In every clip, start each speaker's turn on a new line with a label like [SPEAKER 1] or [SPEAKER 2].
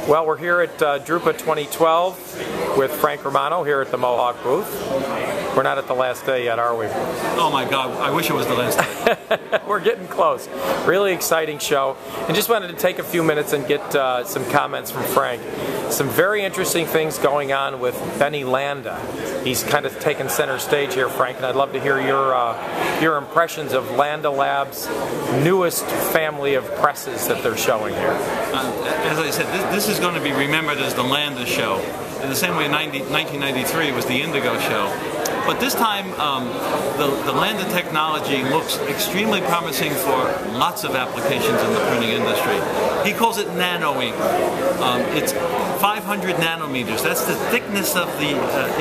[SPEAKER 1] Well, we're here at Drupa 2012 with Frank Romano here at the Mohawk booth. We're not at the last day yet, are we?
[SPEAKER 2] Oh my God, I wish it was the last day.
[SPEAKER 1] We're getting close. Really exciting show. And just wanted to take a few minutes and get some comments from Frank. Some very interesting things going on with Benny Landa. He's kind of taken center stage here, Frank, and I'd love to hear your impressions of Landa Labs' newest family of presses that they're showing here.
[SPEAKER 2] As I said, this is going to be remembered as the Landa show. In the same way 1993 was the Indigo show. But this time, the Landa technology looks extremely promising for lots of applications in the printing industry. He calls it nano ink. It's 500 nanometers. That's the thickness of the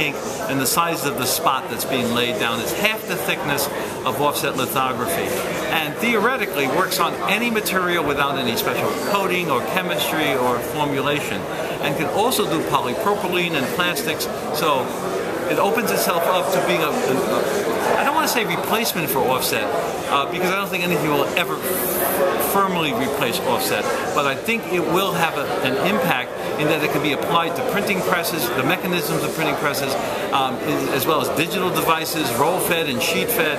[SPEAKER 2] ink and the size of the spot that's being laid down. It's half the thickness of offset lithography. And theoretically works on any material without any special coating or chemistry or formulation. And can also do polypropylene and plastics. So it opens itself up to being I don't want to say replacement for offset, because I don't think anything will ever firmly replace offset, but I think it will have an impact in that it can be applied to printing presses, the mechanisms of printing presses, as well as digital devices, roll-fed and sheet-fed.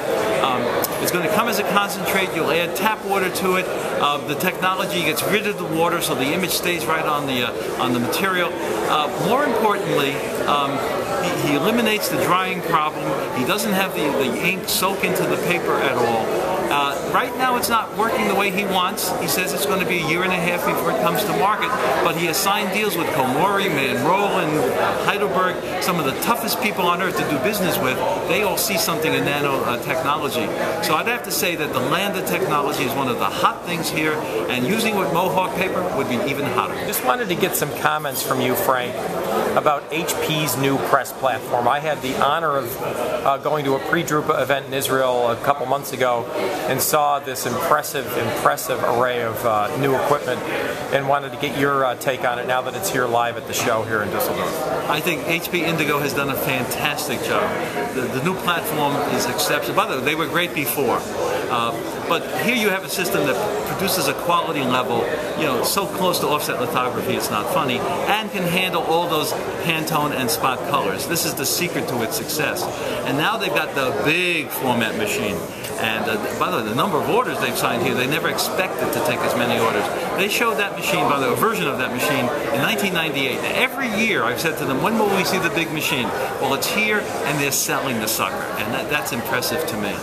[SPEAKER 2] It's going to come as a concentrate. You'll add tap water to it. The technology gets rid of the water, so the image stays right on the material. More importantly, he eliminates the drying problem. He doesn't have the ink soak into the paper at all. Right now it's not working the way he wants. He says it's going to be a year and a half before it comes to market, but he has signed deals with Komori, Monroe, and Heidelberg, some of the toughest people on earth to do business with. They all see something in nano technology. So I'd have to say that the Landa technology is one of the hot things here, and using with Mohawk paper would be even hotter.
[SPEAKER 1] Just wanted to get some comments from you, Frank, about HP's new press platform. I had the honor of going to a pre-Drupa event in Israel a couple months ago and saw this impressive array of new equipment and wanted to get your take on it now that it's here live at the show here in Düsseldorf.
[SPEAKER 2] I think HP Indigo has done a fantastic job. The new platform is exceptional. By the way, they were great before. But here you have a system that produces a quality level, so close to offset lithography it's not funny, and can handle all those Pantone and spot colors. This is the secret to its success. And now they've got the big format machine. And by the way, the number of orders they've signed here, they never expected to take as many orders. They showed that machine, by the way, a version of that machine in 1998. Every year I've said to them, when will we see the big machine? Well, it's here and they're selling the sucker. And that's impressive to me.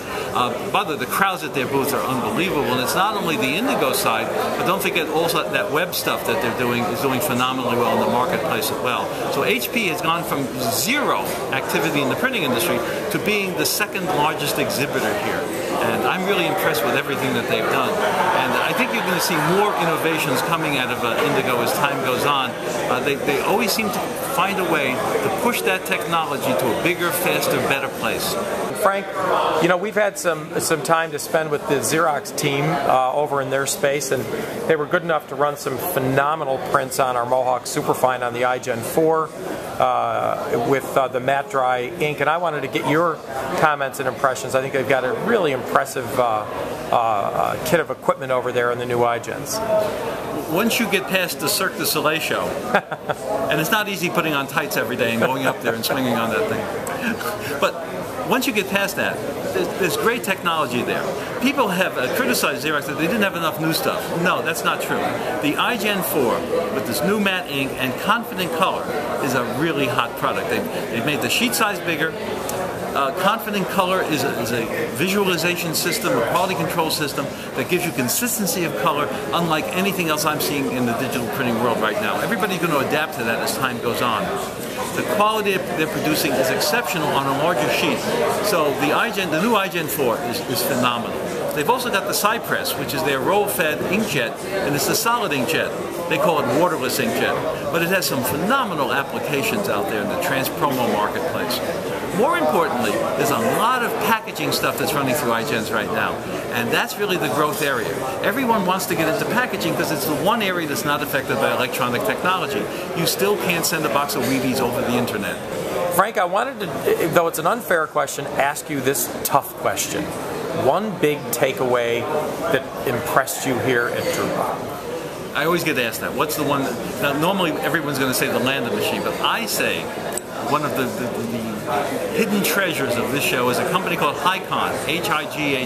[SPEAKER 2] By the way, the crowds at their booths are unbelievable. And it's not only the Indigo side, but don't forget also that web stuff that they're doing is doing phenomenally well in the marketplace as well. So HP has gone from zero activity in the printing industry to being the second largest exhibitor here. And I'm really impressed with everything that they've done. And I think you're going to see more innovations coming out of Indigo as time goes on. They always seem to find a way to push that technology to a bigger, faster, better place.
[SPEAKER 1] Frank, we've had some time to spend with the Xerox team over in their space, and they were good enough to run some phenomenal prints on our Mohawk Superfine on the iGen 4 with the matte dry ink, and I wanted to get your comments and impressions. I think they've got a really impressive kit of equipment over there in the new iGens.
[SPEAKER 2] Once you get past the Cirque du Soleil show, and it's not easy putting on tights every day and going up there and swinging on that thing, but once you get past that, there's great technology there. People have criticized Xerox that they didn't have enough new stuff. No, that's not true. The iGen 4 with this new matte ink and confident color is a really hot product. They've made the sheet size bigger. Confident Color is a visualization system, a quality control system that gives you consistency of color unlike anything else I'm seeing in the digital printing world right now. Everybody's going to adapt to that as time goes on. The quality they're producing is exceptional on a larger sheet. So the new iGen 4 is phenomenal. They've also got the Cypress, which is their roll-fed inkjet, and it's the solid inkjet. They call it waterless inkjet. But it has some phenomenal applications out there in the trans-promo marketplace. More importantly, there's a lot of packaging stuff that's running through iGens right now, and that's really the growth area. Everyone wants to get into packaging because it's the one area that's not affected by electronic technology. You still can't send a box of Wheaties over the internet.
[SPEAKER 1] Frank, I wanted to, though it's an unfair question, ask you this tough question. One big takeaway that impressed you here at Drupa?
[SPEAKER 2] I always get asked that. What's the one now, normally everyone's going to say the Landa machine, but I say one of the hidden treasures of this show is a company called Hicon, Highcon.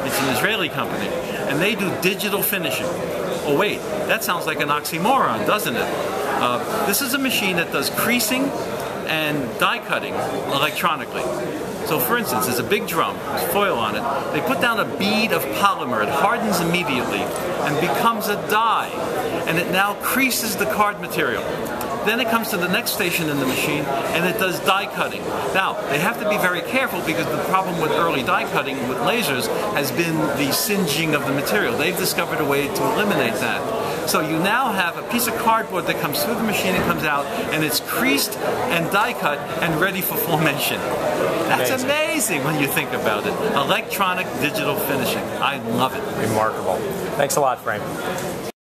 [SPEAKER 2] It's an Israeli company, and they do digital finishing. Oh wait, that sounds like an oxymoron, doesn't it? This is a machine that does creasing and die cutting electronically. So for instance, there's a big drum, there's foil on it. They put down a bead of polymer, it hardens immediately and becomes a die. And it now creases the card material. Then it comes to the next station in the machine and it does die cutting. Now, they have to be very careful because the problem with early die cutting with lasers has been the singeing of the material. They've discovered a way to eliminate that. So you now have a piece of cardboard that comes through the machine and comes out, and it's creased and die cut and ready for formation. That's amazing when you think about it. Electronic digital finishing. I love it.
[SPEAKER 1] Remarkable. Thanks a lot, Frank.